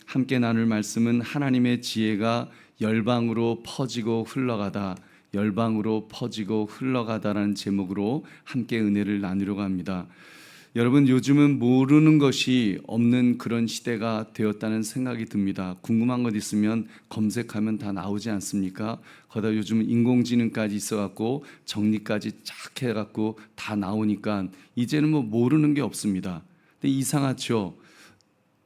함께 나눌 말씀은 하나님의 지혜가 열방으로 퍼지고 흘러가다, 열방으로 퍼지고 흘러가다라는 제목으로 함께 은혜를 나누려고 합니다. 여러분, 요즘은 모르는 것이 없는 그런 시대가 되었다는 생각이 듭니다. 궁금한 것 있으면 검색하면 다 나오지 않습니까? 거기다 요즘 인공지능까지 있어갖고 정리까지 쫙 해갖고 다 나오니까 이제는 뭐 모르는 게 없습니다. 근데 이상하죠?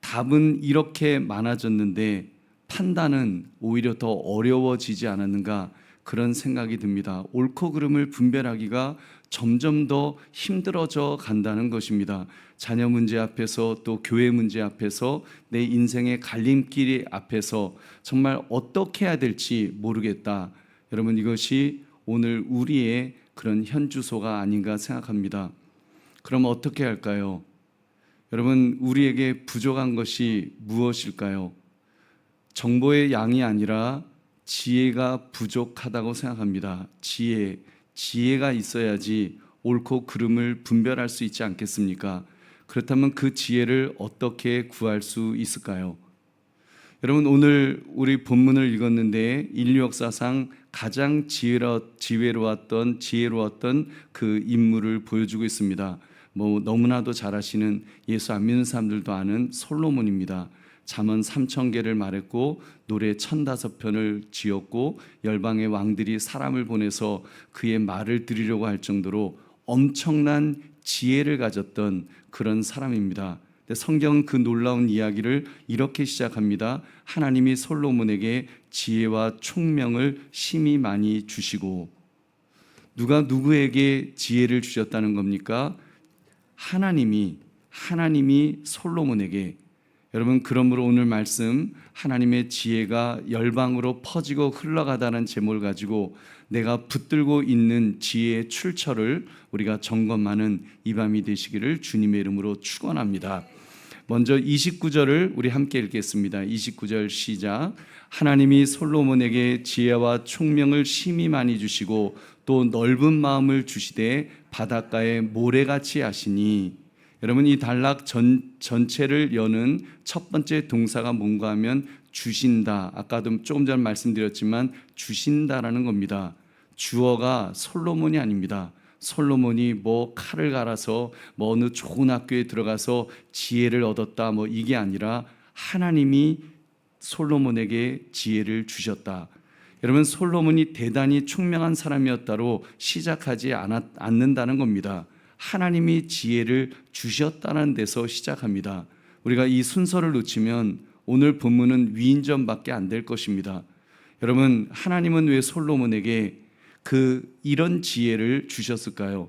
답은 이렇게 많아졌는데 판단은 오히려 더 어려워지지 않았는가, 그런 생각이 듭니다. 옳고 그름을 분별하기가 점점 더 힘들어져 간다는 것입니다. 자녀 문제 앞에서, 또 교회 문제 앞에서, 내 인생의 갈림길 앞에서 정말 어떻게 해야 될지 모르겠다. 여러분, 이것이 오늘 우리의 그런 현주소가 아닌가 생각합니다. 그럼 어떻게 할까요? 여러분, 우리에게 부족한 것이 무엇일까요? 정보의 양이 아니라 지혜가 부족하다고 생각합니다. 지혜가 있어야지 옳고 그름을 분별할 수 있지 않겠습니까? 그렇다면 그 지혜를 어떻게 구할 수 있을까요? 여러분, 오늘 우리 본문을 읽었는데 인류 역사상 가장 지혜로웠던 그 인물을 보여주고 있습니다. 너무나도 잘 아시는, 예수 안 믿는 사람들도 아는 솔로몬입니다. 잠언 3,000개를 말했고 노래 1,005편을 지었고 열방의 왕들이 사람을 보내서 그의 말을 들으려고 할 정도로 엄청난 지혜를 가졌던 그런 사람입니다. 성경은 그 놀라운 이야기를 이렇게 시작합니다. 하나님이 솔로몬에게 지혜와 총명을 심히 많이 주시고. 누가 누구에게 지혜를 주셨다는 겁니까? 하나님이 솔로몬에게. 여러분, 그러므로 오늘 말씀, 하나님의 지혜가 열방으로 퍼지고 흘러가다는 제목을 가지고 내가 붙들고 있는 지혜의 출처를 우리가 점검하는 이 밤이 되시기를 주님의 이름으로 축원합니다. 먼저 29절을 우리 함께 읽겠습니다. 29절 시작. 하나님이 솔로몬에게 지혜와 총명을 심히 많이 주시고 또 넓은 마음을 주시되 바닷가에 모래같이 하시니. 여러분, 이 단락 전체를 여는 첫 번째 동사가 뭔가 하면 주신다. 아까도 조금 전 말씀드렸지만 주신다라는 겁니다. 주어가 솔로몬이 아닙니다. 솔로몬이 칼을 갈아서 어느 좋은 학교에 들어가서 지혜를 얻었다, 이게 아니라 하나님이 솔로몬에게 지혜를 주셨다. 여러분, 솔로몬이 대단히 총명한 사람이었다로 시작하지 않는다는 겁니다. 하나님이 지혜를 주셨다는 데서 시작합니다. 우리가 이 순서를 놓치면 오늘 본문은 위인전밖에 안 될 것입니다. 여러분, 하나님은 왜 솔로몬에게 이런 지혜를 주셨을까요?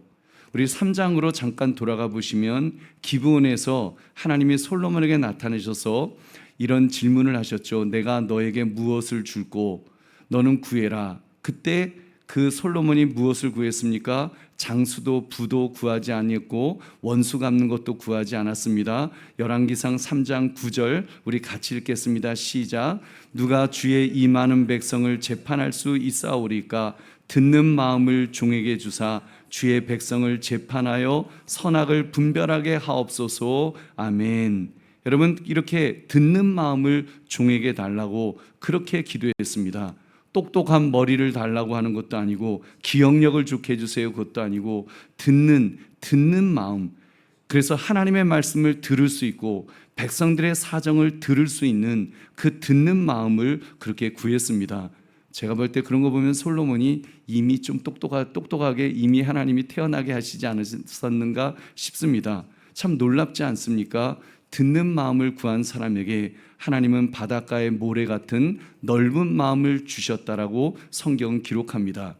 우리 3장으로 잠깐 돌아가 보시면 기브온에서 하나님이 솔로몬에게 나타내셔서 이런 질문을 하셨죠. 내가 너에게 무엇을 줄고 너는 구해라. 그때 그 솔로몬이 무엇을 구했습니까? 장수도 부도 구하지 아니했고 원수 갚는 것도 구하지 않았습니다. 열왕기상 3장 9절 우리 같이 읽겠습니다. 시작. 누가 주의 이 많은 백성을 재판할 수 있사오리까? 듣는 마음을 종에게 주사 주의 백성을 재판하여 선악을 분별하게 하옵소서. 아멘. 여러분, 이렇게 듣는 마음을 종에게 달라고 그렇게 기도했습니다. 똑똑한 머리를 달라고 하는 것도 아니고 기억력을 좋게 해주세요 그것도 아니고 듣는 마음. 그래서 하나님의 말씀을 들을 수 있고 백성들의 사정을 들을 수 있는 그 듣는 마음을 그렇게 구했습니다. 제가 볼 때 그런 거 보면 솔로몬이 이미 좀 똑똑하게 이미 하나님이 태어나게 하시지 않았었는가 싶습니다. 참 놀랍지 않습니까? 듣는 마음을 구한 사람에게 하나님은 바닷가의 모래 같은 넓은 마음을 주셨다라고 성경은 기록합니다.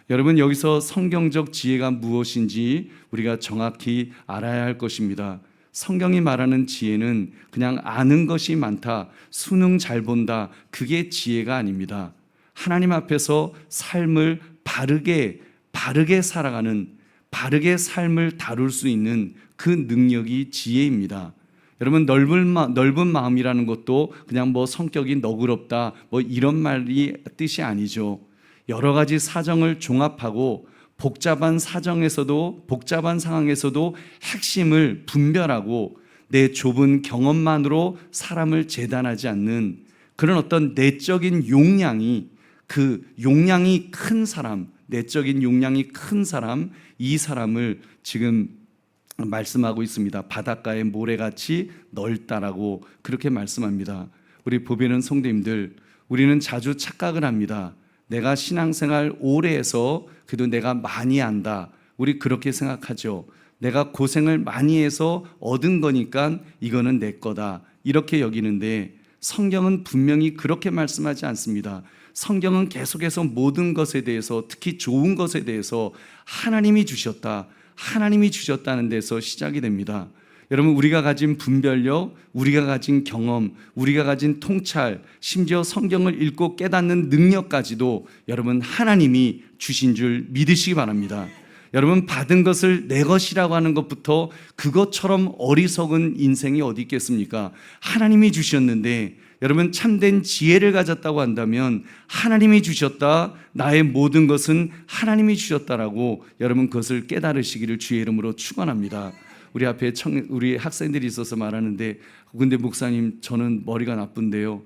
여러분, 여기서 성경적 지혜가 무엇인지 우리가 정확히 알아야 할 것입니다. 성경이 말하는 지혜는 그냥 아는 것이 많다, 수능 잘 본다, 그게 지혜가 아닙니다. 하나님 앞에서 삶을 바르게 살아가는, 바르게 삶을 다룰 수 있는 그 능력이 지혜입니다. 여러분, 넓은 마음이라는 것도 그냥 성격이 너그럽다 이런 말이 뜻이 아니죠. 여러 가지 사정을 종합하고 복잡한 상황에서도 핵심을 분별하고 내 좁은 경험만으로 사람을 재단하지 않는 그런 어떤 내적인 용량이, 그 용량이 큰 사람, 내적인 용량이 큰 사람, 이 사람을 지금 말씀하고 있습니다. 바닷가의 모래같이 넓다라고 그렇게 말씀합니다. 우리 보배는 성도님들, 우리는 자주 착각을 합니다. 내가 신앙생활 오래 해서 그래도 내가 많이 안다, 우리 그렇게 생각하죠. 내가 고생을 많이 해서 얻은 거니까 이거는 내 거다, 이렇게 여기는데 성경은 분명히 그렇게 말씀하지 않습니다. 성경은 계속해서 모든 것에 대해서, 특히 좋은 것에 대해서 하나님이 주셨다, 하나님이 주셨다는 데서 시작이 됩니다. 여러분, 우리가 가진 분별력, 우리가 가진 경험, 우리가 가진 통찰, 심지어 성경을 읽고 깨닫는 능력까지도 여러분 하나님이 주신 줄 믿으시기 바랍니다. 여러분, 받은 것을 내 것이라고 하는 것부터 그것처럼 어리석은 인생이 어디 있겠습니까? 하나님이 주셨는데, 여러분 참된 지혜를 가졌다고 한다면 하나님이 주셨다, 나의 모든 것은 하나님이 주셨다라고 여러분 그것을 깨달으시기를 주의 이름으로 축원합니다. 우리 앞에 우리 학생들이 있어서 말하는데, 근데 목사님 저는 머리가 나쁜데요,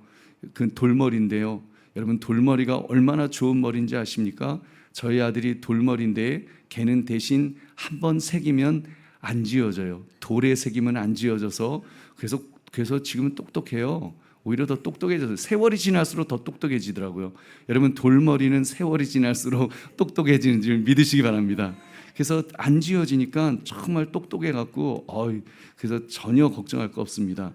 그 돌머리인데요. 여러분, 돌머리가 얼마나 좋은 머리인지 아십니까? 저희 아들이 돌머리인데 걔는 대신 한번 새기면 안 지워져요. 돌에 새기면 안 지워져서 그래서 지금은 똑똑해요. 오히려 더 똑똑해져서 세월이 지날수록 더 똑똑해지더라고요. 여러분, 돌머리는 세월이 지날수록 똑똑해지는 줄 믿으시기 바랍니다. 그래서 안 지워지니까 정말 똑똑해갖고 그래서 전혀 걱정할 거 없습니다.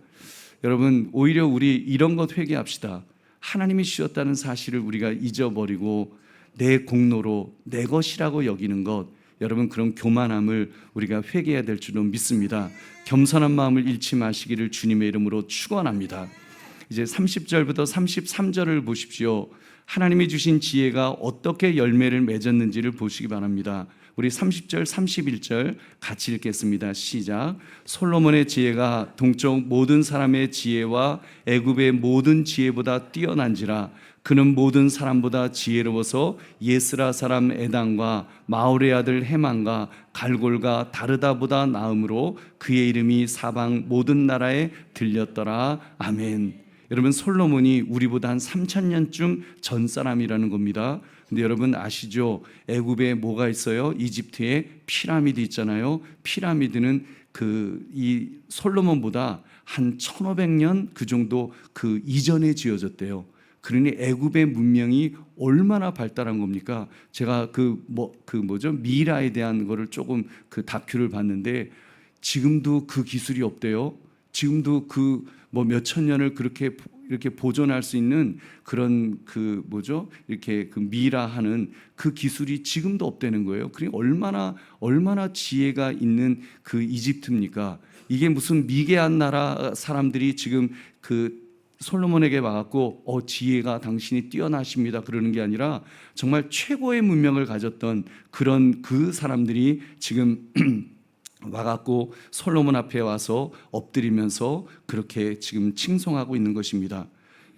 여러분, 오히려 우리 이런 것 회개합시다. 하나님이 주셨다는 사실을 우리가 잊어버리고 내 공로로 내 것이라고 여기는 것, 여러분 그런 교만함을 우리가 회개해야 될 줄로 믿습니다. 겸손한 마음을 잃지 마시기를 주님의 이름으로 축원합니다. 이제 30절부터 33절을 보십시오. 하나님이 주신 지혜가 어떻게 열매를 맺었는지를 보시기 바랍니다. 우리 30절 31절 같이 읽겠습니다. 시작. 솔로몬의 지혜가 동쪽 모든 사람의 지혜와 애굽의 모든 지혜보다 뛰어난지라. 그는 모든 사람보다 지혜로워서 예스라 사람 에단과 마올의 아들 헤만과 갈골과 다르다보다 나음으로 그의 이름이 사방 모든 나라에 들렸더라. 아멘. 여러분, 솔로몬이 우리보다 한 3,000년쯤 전 사람이라는 겁니다. 근데 여러분 아시죠? 애굽에 뭐가 있어요? 이집트에 피라미드 있잖아요. 피라미드는 이 솔로몬보다 한 1,500년 그 정도 그 이전에 지어졌대요. 그러니 애굽의 문명이 얼마나 발달한 겁니까? 제가 미라에 대한 거를 조금 그 다큐를 봤는데 지금도 그 기술이 없대요. 지금도 몇천 년을 이렇게 보존할 수 있는 그런 이렇게 미라하는 그 기술이 지금도 없다는 거예요. 그러니까 얼마나 지혜가 있는 그 이집트입니까? 이게 무슨 미개한 나라 사람들이 지금 솔로몬에게 와갖고 지혜가 당신이 뛰어나십니다 그러는 게 아니라 정말 최고의 문명을 가졌던 그런 그 사람들이 지금 와갖고 솔로몬 앞에 와서 엎드리면서 그렇게 지금 칭송하고 있는 것입니다.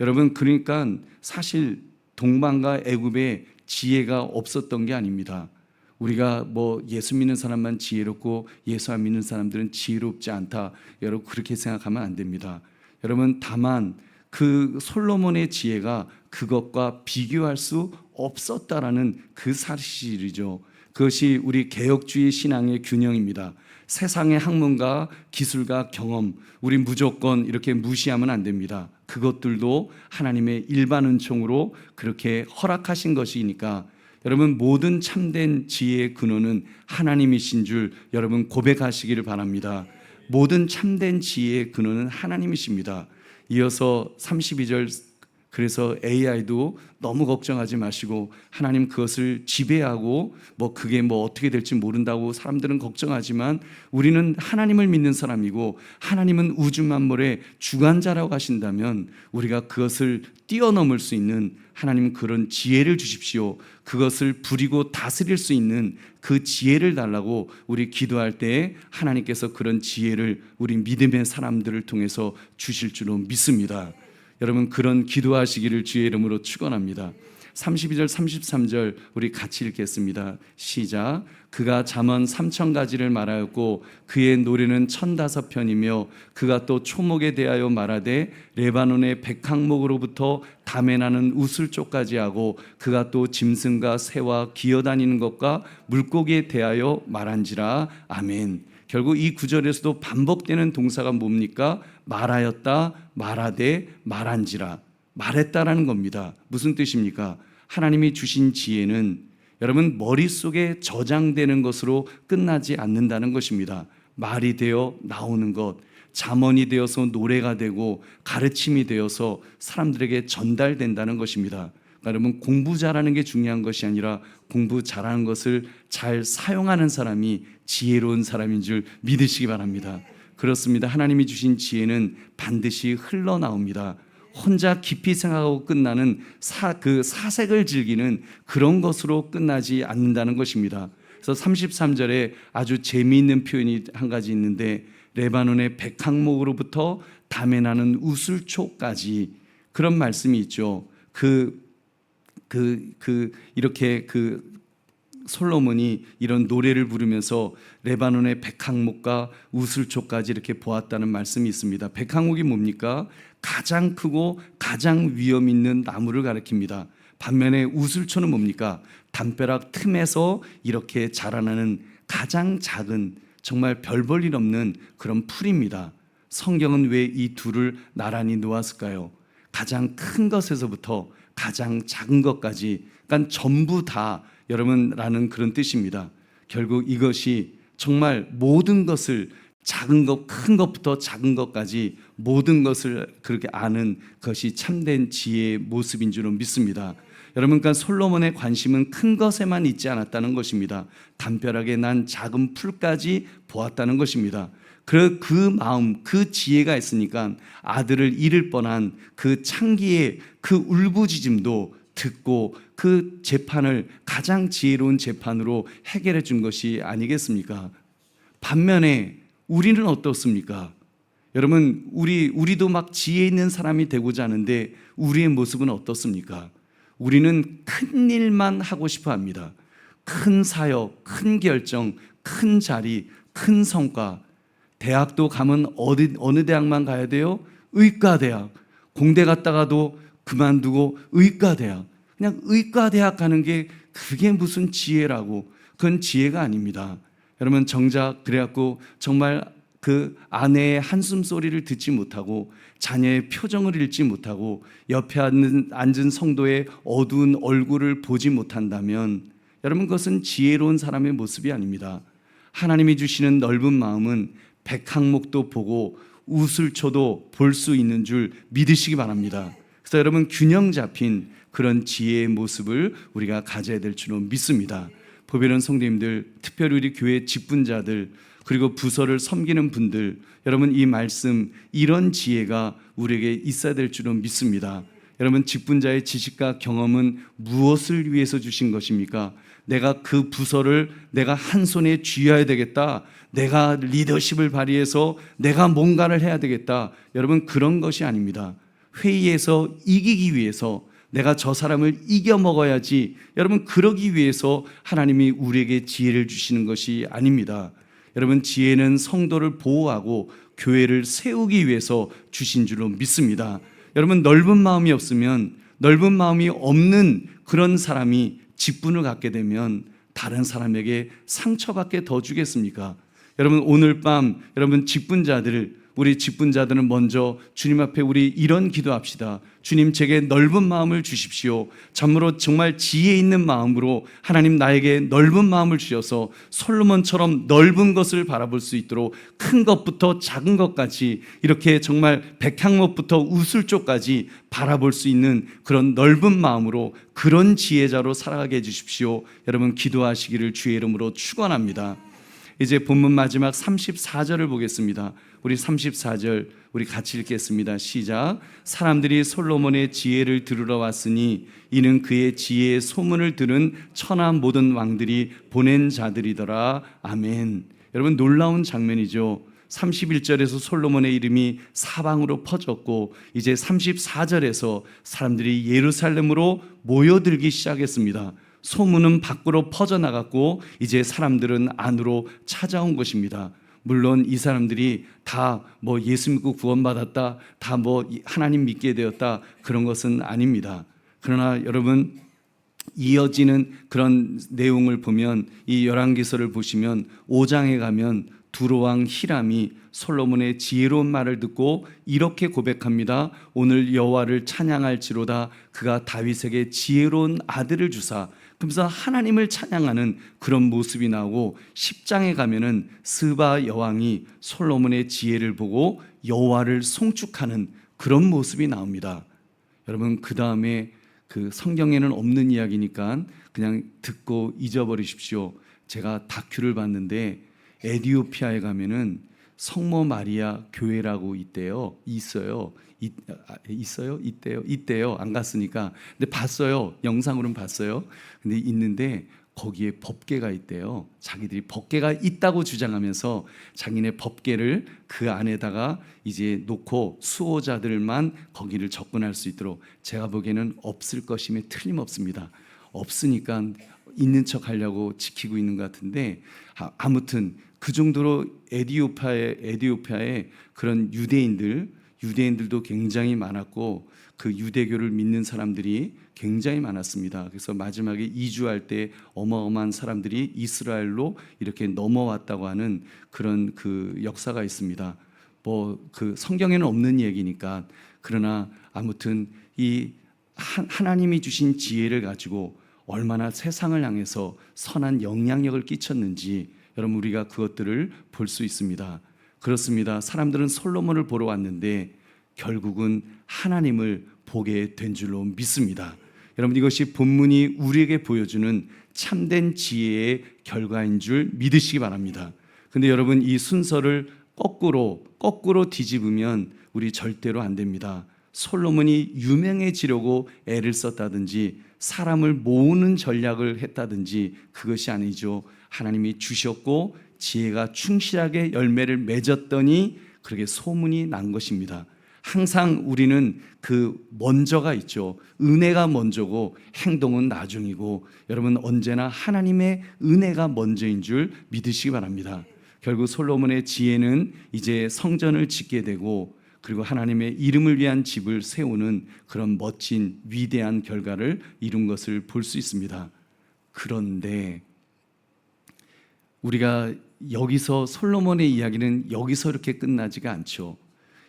여러분, 그러니까 사실 동방과 애굽에 지혜가 없었던 게 아닙니다. 우리가 예수 믿는 사람만 지혜롭고 예수 안 믿는 사람들은 지혜롭지 않다, 여러분 그렇게 생각하면 안 됩니다. 여러분, 다만 그 솔로몬의 지혜가 그것과 비교할 수 없었다라는 그 사실이죠. 그것이 우리 개혁주의 신앙의 균형입니다. 세상의 학문과 기술과 경험, 우리 무조건 이렇게 무시하면 안 됩니다. 그것들도 하나님의 일반 은총으로 그렇게 허락하신 것이니까 여러분, 모든 참된 지혜의 근원은 하나님이신 줄 여러분 고백하시기를 바랍니다. 모든 참된 지혜의 근원은 하나님이십니다. 이어서 32절, 그래서 AI도 너무 걱정하지 마시고 하나님 그것을 지배하고 그게 어떻게 될지 모른다고 사람들은 걱정하지만 우리는 하나님을 믿는 사람이고 하나님은 우주 만물의 주관자라고 하신다면 우리가 그것을 뛰어넘을 수 있는 하나님 그런 지혜를 주십시오. 그것을 부리고 다스릴 수 있는 그 지혜를 달라고 우리 기도할 때 하나님께서 그런 지혜를 우리 믿음의 사람들을 통해서 주실 줄로 믿습니다. 여러분, 그런 기도하시기를 주의 이름으로 축원합니다. 32절 33절 우리 같이 읽겠습니다. 시작. 그가 잠언 3000가지를 말하였고 그의 노래는 1005편이며 그가 또 초목에 대하여 말하되 레바논의 백항목으로부터 담에 나는 우슬초까지 하고 그가 또 짐승과 새와 기어다니는 것과 물고기에 대하여 말한지라. 아멘. 결국 이 구절에서도 반복되는 동사가 뭡니까? 말하였다, 말하되, 말한지라. 말했다라는 겁니다. 무슨 뜻입니까? 하나님이 주신 지혜는 여러분 머릿속에 저장되는 것으로 끝나지 않는다는 것입니다. 말이 되어 나오는 것, 잠언이 되어서 노래가 되고 가르침이 되어서 사람들에게 전달된다는 것입니다. 그러니까 여러분 공부 잘하는 게 중요한 것이 아니라 공부 잘하는 것을 잘 사용하는 사람이 지혜로운 사람인 줄 믿으시기 바랍니다. 그렇습니다. 하나님이 주신 지혜는 반드시 흘러나옵니다. 혼자 깊이 생각하고 끝나는 사색을 즐기는 그런 것으로 끝나지 않는다는 것입니다. 그래서 33절에 아주 재미있는 표현이 한 가지 있는데 레바논의 백항목으로부터 담에 나는 우슬초까지 그런 말씀이 있죠. 이렇게 솔로몬이 이런 노래를 부르면서 레바논의 백항목과 우슬초까지 이렇게 보았다는 말씀이 있습니다. 백항목이 뭡니까? 가장 크고 가장 위험 있는 나무를 가리킵니다. 반면에 우슬초는 뭡니까? 담벼락 틈에서 이렇게 자라나는 가장 작은 정말 별 볼 일 없는 그런 풀입니다. 성경은 왜 이 둘을 나란히 놓았을까요? 가장 큰 것에서부터 가장 작은 것까지, 그러니까 전부 다 여러분라는 그런 뜻입니다. 결국 이것이 정말 모든 것을 작은 것, 큰 것부터 작은 것까지 모든 것을 그렇게 아는 것이 참된 지혜의 모습인 줄은 믿습니다. 여러분, 그러니까 솔로몬의 관심은 큰 것에만 있지 않았다는 것입니다. 담벼락에 난 작은 풀까지 보았다는 것입니다. 그 마음, 그 지혜가 있으니까 아들을 잃을 뻔한 그 창기의 그 울부짖음도 듣고 그 재판을 가장 지혜로운 재판으로 해결해 준 것이 아니겠습니까? 반면에 우리는 어떻습니까? 여러분, 우리도 막 지혜 있는 사람이 되고자 하는데 우리의 모습은 어떻습니까? 우리는 큰 일만 하고 싶어 합니다. 큰 사역, 큰 결정, 큰 자리, 큰 성과. 대학도 가면 어느 대학만 가야 돼요? 의과대학. 공대 갔다가도 그만두고 의과대학. 그냥 의과대학 가는 게 그게 무슨 지혜라고. 그건 지혜가 아닙니다. 여러분, 정작 그래갖고 정말 그 아내의 한숨 소리를 듣지 못하고 자녀의 표정을 읽지 못하고 옆에 앉은 성도의 어두운 얼굴을 보지 못한다면 여러분, 그것은 지혜로운 사람의 모습이 아닙니다. 하나님이 주시는 넓은 마음은 백항목도 보고 우슬초도 볼 수 있는 줄 믿으시기 바랍니다. 그래서 여러분, 균형 잡힌 그런 지혜의 모습을 우리가 가져야 될 줄로 믿습니다. 보배로운 성도님들, 특별히 우리 교회 직분자들, 그리고 부서를 섬기는 분들, 여러분, 이 말씀, 이런 지혜가 우리에게 있어야 될 줄로 믿습니다. 여러분, 직분자의 지식과 경험은 무엇을 위해서 주신 것입니까? 내가 그 부서를 내가 한 손에 쥐어야 되겠다, 내가 리더십을 발휘해서 내가 뭔가를 해야 되겠다, 여러분, 그런 것이 아닙니다. 회의에서 이기기 위해서 내가 저 사람을 이겨 먹어야지, 여러분, 그러기 위해서 하나님이 우리에게 지혜를 주시는 것이 아닙니다. 여러분, 지혜는 성도를 보호하고 교회를 세우기 위해서 주신 줄로 믿습니다. 여러분, 넓은 마음이 없으면, 넓은 마음이 없는 그런 사람이 직분을 갖게 되면 다른 사람에게 상처밖에 더 주겠습니까? 여러분, 오늘 밤 여러분 우리 직분자들은 먼저 주님 앞에 우리 이런 기도합시다. 주님, 제게 넓은 마음을 주십시오. 참으로 정말 지혜 있는 마음으로 하나님 나에게 넓은 마음을 주셔서 솔로몬처럼 넓은 것을 바라볼 수 있도록 큰 것부터 작은 것까지 이렇게 정말 백향목부터 우슬초까지 바라볼 수 있는 그런 넓은 마음으로 그런 지혜자로 살아가게 해주십시오. 여러분, 기도하시기를 주의 이름으로 축원합니다. 이제 본문 마지막 34절을 보겠습니다. 우리 34절 우리 같이 읽겠습니다. 시작. 사람들이 솔로몬의 지혜를 들으러 왔으니 이는 그의 지혜의 소문을 들은 천하 모든 왕들이 보낸 자들이더라. 아멘. 여러분, 놀라운 장면이죠. 31절에서 솔로몬의 이름이 사방으로 퍼졌고 이제 34절에서 사람들이 예루살렘으로 모여들기 시작했습니다. 소문은 밖으로 퍼져나갔고 이제 사람들은 안으로 찾아온 것입니다. 물론 이 사람들이 다 뭐 예수 믿고 구원받았다, 다 뭐 하나님 믿게 되었다, 그런 것은 아닙니다. 그러나 여러분, 이어지는 그런 내용을 보면, 이 열왕기서를 보시면 5장에 가면 두로왕 히람이 솔로몬의 지혜로운 말을 듣고 이렇게 고백합니다. 오늘 여호와를 찬양할지로다 그가 다윗에게 지혜로운 아들을 주사. 그러면서 하나님을 찬양하는 그런 모습이 나오고, 10장에 가면은 스바 여왕이 솔로몬의 지혜를 보고 여호와를 송축하는 그런 모습이 나옵니다. 여러분, 그 다음에 그 성경에는 없는 이야기니까 그냥 듣고 잊어버리십시오. 제가 다큐를 봤는데 에티오피아에 가면은 성모 마리아 교회라고 있대요. 있어요. 있대요. 안 갔으니까. 근데 봤어요. 영상으로는 봤어요. 근데 있는데 거기에 법궤가 있대요. 자기들이 법궤가 있다고 주장하면서 자기네 법궤를 그 안에다가 이제 놓고 수호자들만 거기를 접근할 수 있도록. 제가 보기에는 없을 것임에 틀림없습니다. 없으니까 있는 척 하려고 지키고 있는 것 같은데, 아무튼 그 정도로 에티오피아에 그런 유대인들도 굉장히 많았고 그 유대교를 믿는 사람들이 굉장히 많았습니다. 그래서 마지막에 이주할 때 어마어마한 사람들이 이스라엘로 이렇게 넘어왔다고 하는 그런 그 역사가 있습니다. 뭐 그 성경에는 없는 얘기니까. 그러나 아무튼 이 하나님이 주신 지혜를 가지고 얼마나 세상을 향해서 선한 영향력을 끼쳤는지 여러분, 우리가 그것들을 볼 수 있습니다. 그렇습니다. 사람들은 솔로몬을 보러 왔는데 결국은 하나님을 보게 된 줄로 믿습니다. 여러분, 이것이 본문이 우리에게 보여주는 참된 지혜의 결과인 줄 믿으시기 바랍니다. 근데 여러분, 이 순서를 거꾸로 뒤집으면 우리 절대로 안 됩니다. 솔로몬이 유명해지려고 애를 썼다든지 사람을 모으는 전략을 했다든지 그것이 아니죠. 하나님이 주셨고 지혜가 충실하게 열매를 맺었더니 그렇게 소문이 난 것입니다. 항상 우리는 그 먼저가 있죠. 은혜가 먼저고 행동은 나중이고, 여러분 언제나 하나님의 은혜가 먼저인 줄 믿으시기 바랍니다. 결국 솔로몬의 지혜는 이제 성전을 짓게 되고 그리고 하나님의 이름을 위한 집을 세우는 그런 멋진 위대한 결과를 이룬 것을 볼 수 있습니다. 그런데 우리가 여기서 솔로몬의 이야기는 여기서 이렇게 끝나지가 않죠.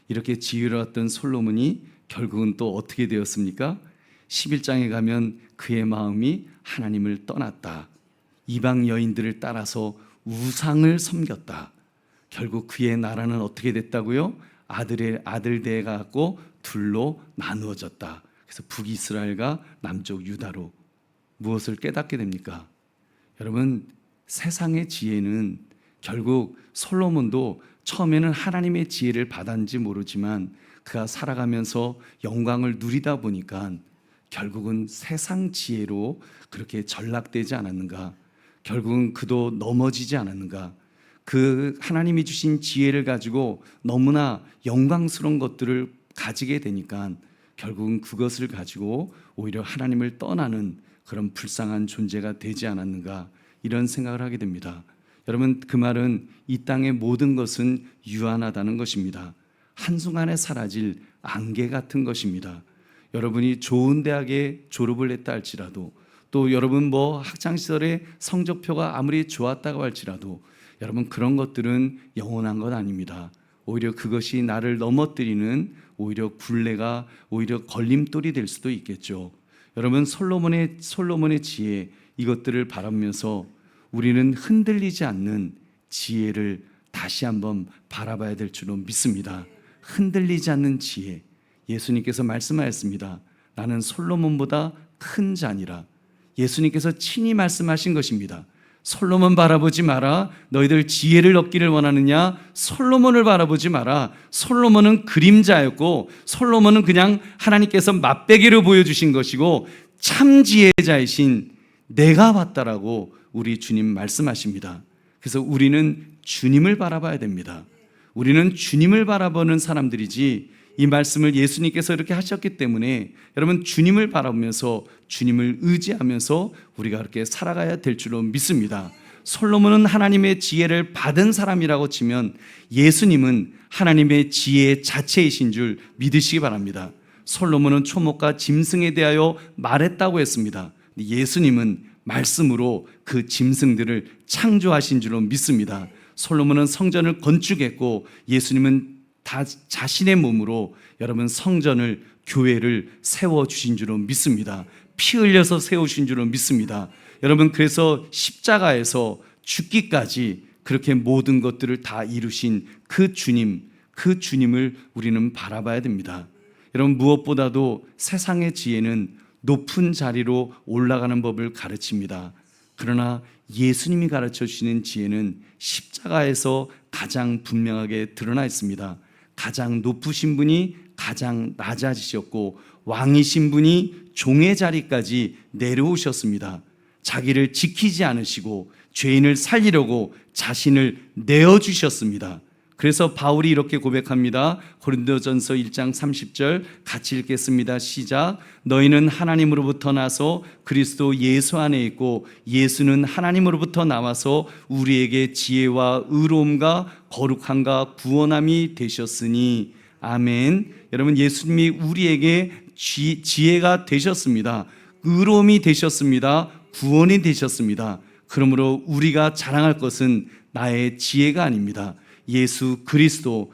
이렇게 지혜로웠던 솔로몬이 결국은 또 어떻게 되었습니까? 11장에 가면 그의 마음이 하나님을 떠났다. 이방 여인들을 따라서 우상을 섬겼다. 결국 그의 나라는 어떻게 됐다고요? 아들 대가 갖고 둘로 나누어졌다. 그래서 북이스라엘과 남쪽 유다로. 무엇을 깨닫게 됩니까? 여러분, 세상의 지혜는 결국 솔로몬도 처음에는 하나님의 지혜를 받았는지 모르지만 그가 살아가면서 영광을 누리다 보니까 결국은 세상 지혜로 그렇게 전락되지 않았는가? 결국은 그도 넘어지지 않았는가? 그 하나님이 주신 지혜를 가지고 너무나 영광스러운 것들을 가지게 되니까 결국은 그것을 가지고 오히려 하나님을 떠나는 그런 불쌍한 존재가 되지 않았는가, 이런 생각을 하게 됩니다. 여러분, 그 말은 이 땅의 모든 것은 유한하다는 것입니다. 한순간에 사라질 안개 같은 것입니다. 여러분이 좋은 대학에 졸업을 했다 할지라도, 또 여러분 뭐 학창시절에 성적표가 아무리 좋았다고 할지라도 여러분, 그런 것들은 영원한 것 아닙니다. 오히려 그것이 나를 넘어뜨리는 오히려 굴레가, 오히려 걸림돌이 될 수도 있겠죠. 여러분, 솔로몬의 지혜, 이것들을 바라보면서 우리는 흔들리지 않는 지혜를 다시 한번 바라봐야 될 줄로 믿습니다. 흔들리지 않는 지혜. 예수님께서 말씀하셨습니다. 나는 솔로몬보다 큰 자니라. 예수님께서 친히 말씀하신 것입니다. 솔로몬 바라보지 마라. 너희들 지혜를 얻기를 원하느냐? 솔로몬을 바라보지 마라. 솔로몬은 그림자였고, 솔로몬은 그냥 하나님께서 맛배기로 보여주신 것이고, 참 지혜자이신 내가 봤다라고 우리 주님 말씀하십니다. 그래서 우리는 주님을 바라봐야 됩니다. 우리는 주님을 바라보는 사람들이지, 이 말씀을 예수님께서 이렇게 하셨기 때문에 여러분 주님을 바라보면서 주님을 의지하면서 우리가 그렇게 살아가야 될 줄로 믿습니다. 솔로몬은 하나님의 지혜를 받은 사람이라고 치면 예수님은 하나님의 지혜 자체이신 줄 믿으시기 바랍니다. 솔로몬은 초목과 짐승에 대하여 말했다고 했습니다. 예수님은 말씀으로 그 짐승들을 창조하신 줄로 믿습니다. 솔로몬은 성전을 건축했고 예수님은 다 자신의 몸으로 여러분 성전을, 교회를 세워주신 줄로 믿습니다. 피 흘려서 세우신 줄로 믿습니다. 여러분, 그래서 십자가에서 죽기까지 그렇게 모든 것들을 다 이루신 그 주님, 그 주님을 우리는 바라봐야 됩니다. 여러분, 무엇보다도 세상의 지혜는 높은 자리로 올라가는 법을 가르칩니다. 그러나 예수님이 가르쳐 주시는 지혜는 십자가에서 가장 분명하게 드러나 있습니다. 가장 높으신 분이 가장 낮아지셨고 왕이신 분이 종의 자리까지 내려오셨습니다. 자기를 지키지 않으시고 죄인을 살리려고 자신을 내어주셨습니다. 그래서 바울이 이렇게 고백합니다. 고린도전서 1장 30절 같이 읽겠습니다. 시작. 너희는 하나님으로부터 나서 그리스도 예수 안에 있고 예수는 하나님으로부터 나와서 우리에게 지혜와 의로움과 거룩함과 구원함이 되셨으니. 아멘. 여러분, 예수님이 우리에게 지혜가 되셨습니다. 의로움이 되셨습니다. 구원이 되셨습니다. 그러므로 우리가 자랑할 것은 나의 지혜가 아닙니다. 예수 그리스도,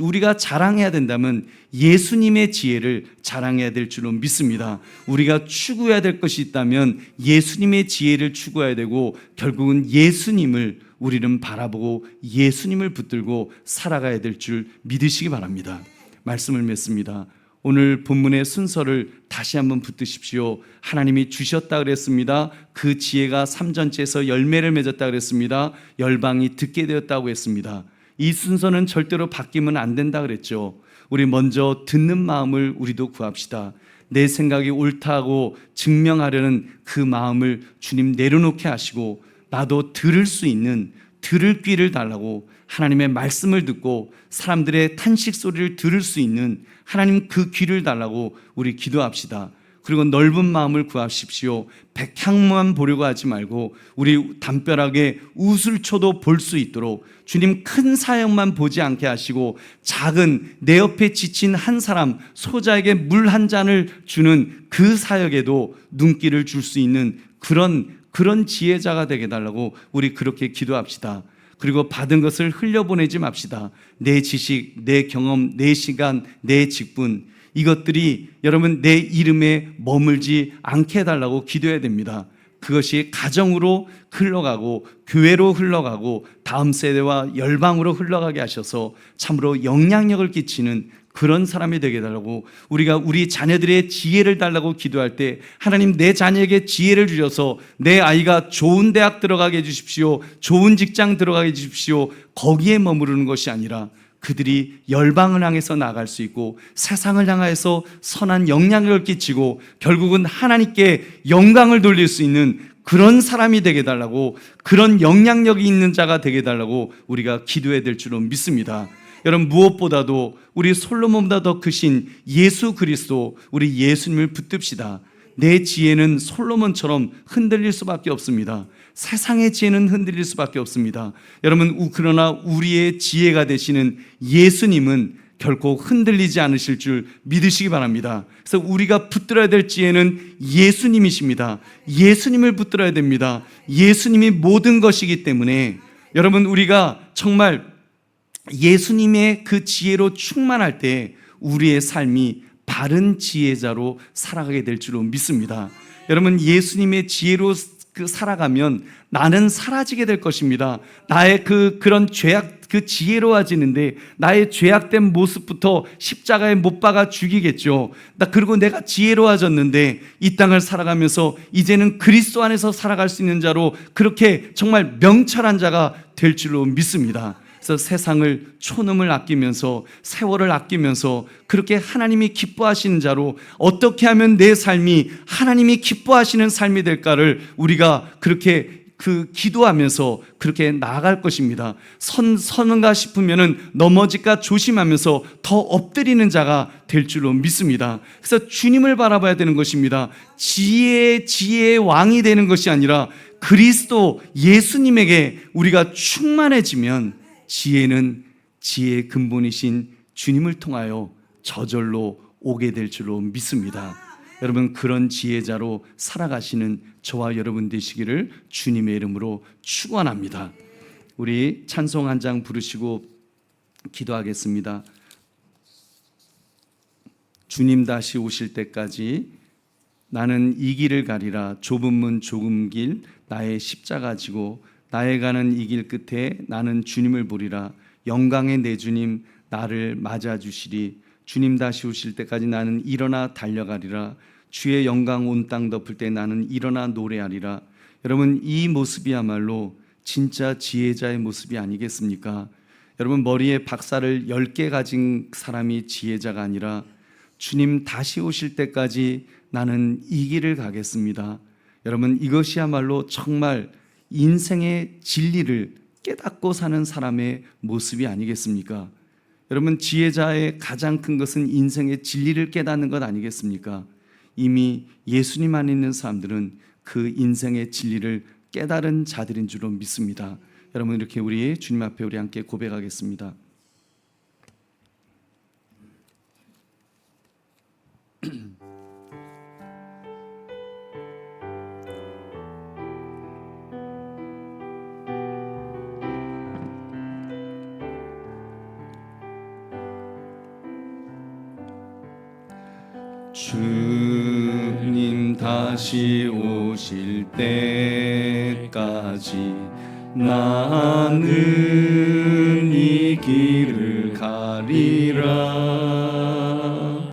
우리가 자랑해야 된다면 예수님의 지혜를 자랑해야 될 줄로 믿습니다. 우리가 추구해야 될 것이 있다면 예수님의 지혜를 추구해야 되고 결국은 예수님을 우리는 바라보고 예수님을 붙들고 살아가야 될 줄 믿으시기 바랍니다. 말씀을 맺습니다. 오늘 본문의 순서를 다시 한번 붙드십시오. 하나님이 주셨다 그랬습니다. 그 지혜가 삼전체에서 열매를 맺었다 그랬습니다. 열방이 듣게 되었다고 했습니다. 이 순서는 절대로 바뀌면 안 된다 그랬죠. 우리 먼저 듣는 마음을 우리도 구합시다. 내 생각이 옳다고 증명하려는 그 마음을 주님 내려놓게 하시고 나도 들을 수 있는 들을 귀를 달라고 하나님의 말씀을 듣고 사람들의 탄식 소리를 들을 수 있는 하나님 그 귀를 달라고 우리 기도합시다. 그리고 넓은 마음을 구하십시오. 백향만 보려고 하지 말고 우리 담벼락에 우슬초도 볼 수 있도록 주님 큰 사역만 보지 않게 하시고 작은 내 옆에 지친 한 사람 소자에게 물 한 잔을 주는 그 사역에도 눈길을 줄 수 있는 그런 지혜자가 되게 달라고 우리 그렇게 기도합시다. 그리고 받은 것을 흘려보내지 맙시다. 내 지식, 내 경험, 내 시간, 내 직분, 이것들이 여러분 내 이름에 머물지 않게 해달라고 기도해야 됩니다. 그것이 가정으로 흘러가고 교회로 흘러가고 다음 세대와 열방으로 흘러가게 하셔서 참으로 영향력을 끼치는 그런 사람이 되게 해달라고, 우리가 우리 자녀들의 지혜를 달라고 기도할 때 하나님 내 자녀에게 지혜를 주셔서 내 아이가 좋은 대학 들어가게 해주십시오, 좋은 직장 들어가게 해주십시오, 거기에 머무르는 것이 아니라 그들이 열방을 향해서 나갈 수 있고 세상을 향해서 선한 영향력을 끼치고 결국은 하나님께 영광을 돌릴 수 있는 그런 사람이 되게 해달라고, 그런 영향력이 있는 자가 되게 해달라고 우리가 기도해야 될 줄로 믿습니다. 여러분, 무엇보다도 우리 솔로몬보다 더 크신 예수 그리스도, 우리 예수님을 붙듭시다. 내 지혜는 솔로몬처럼 흔들릴 수밖에 없습니다. 세상의 지혜는 흔들릴 수밖에 없습니다. 여러분, 그러나 우리의 지혜가 되시는 예수님은 결코 흔들리지 않으실 줄 믿으시기 바랍니다. 그래서 우리가 붙들어야 될 지혜는 예수님이십니다. 예수님을 붙들어야 됩니다. 예수님이 모든 것이기 때문에 여러분, 우리가 정말 예수님의 그 지혜로 충만할 때 우리의 삶이 바른 지혜자로 살아가게 될 줄로 믿습니다. 여러분, 예수님의 지혜로 살아가면 나는 사라지게 될 것입니다. 나의 그런 죄악, 지혜로워지는데 나의 죄악된 모습부터 십자가에 못 박아 죽이겠죠. 그리고 내가 지혜로워졌는데 이 땅을 살아가면서 이제는 그리스도 안에서 살아갈 수 있는 자로 그렇게 정말 명철한 자가 될 줄로 믿습니다. 그래서 세상을, 촌음을 아끼면서 세월을 아끼면서 그렇게 하나님이 기뻐하시는 자로 어떻게 하면 내 삶이 하나님이 기뻐하시는 삶이 될까를 우리가 그렇게 그 기도하면서 그렇게 나아갈 것입니다. 서는가 싶으면은 넘어질까 조심하면서 더 엎드리는 자가 될 줄로 믿습니다. 그래서 주님을 바라봐야 되는 것입니다. 지혜의 왕이 되는 것이 아니라 그리스도 예수님에게 우리가 충만해지면 지혜는 지혜의 근본이신 주님을 통하여 저절로 오게 될 줄로 믿습니다. 여러분, 그런 지혜자로 살아가시는 저와 여러분 되시기를 주님의 이름으로 축원합니다. 우리 찬송 한 장 부르시고 기도하겠습니다. 주님 다시 오실 때까지 나는 이 길을 가리라. 좁은 문 좁은 길 나의 십자가 지고 나의 가는 이 길 끝에 나는 주님을 보리라. 영광의 내 주님 나를 맞아 주시리. 주님 다시 오실 때까지 나는 일어나 달려가리라. 주의 영광 온 땅 덮을 때 나는 일어나 노래하리라. 여러분, 이 모습이야말로 진짜 지혜자의 모습이 아니겠습니까? 여러분, 머리에 박사를 10개 가진 사람이 지혜자가 아니라 주님 다시 오실 때까지 나는 이 길을 가겠습니다. 여러분, 이것이야말로 정말 인생의 진리를 깨닫고 사는 사람의 모습이 아니겠습니까? 여러분, 지혜자의 가장 큰 것은 인생의 진리를 깨닫는 것 아니겠습니까? 이미 예수님 안에 있는 사람들은 그 인생의 진리를 깨달은 자들인 줄로 믿습니다. 여러분, 이렇게 우리 주님 앞에 우리 함께 고백하겠습니다. 주님 다시 오실 때까지 나는 이 길을 가리라.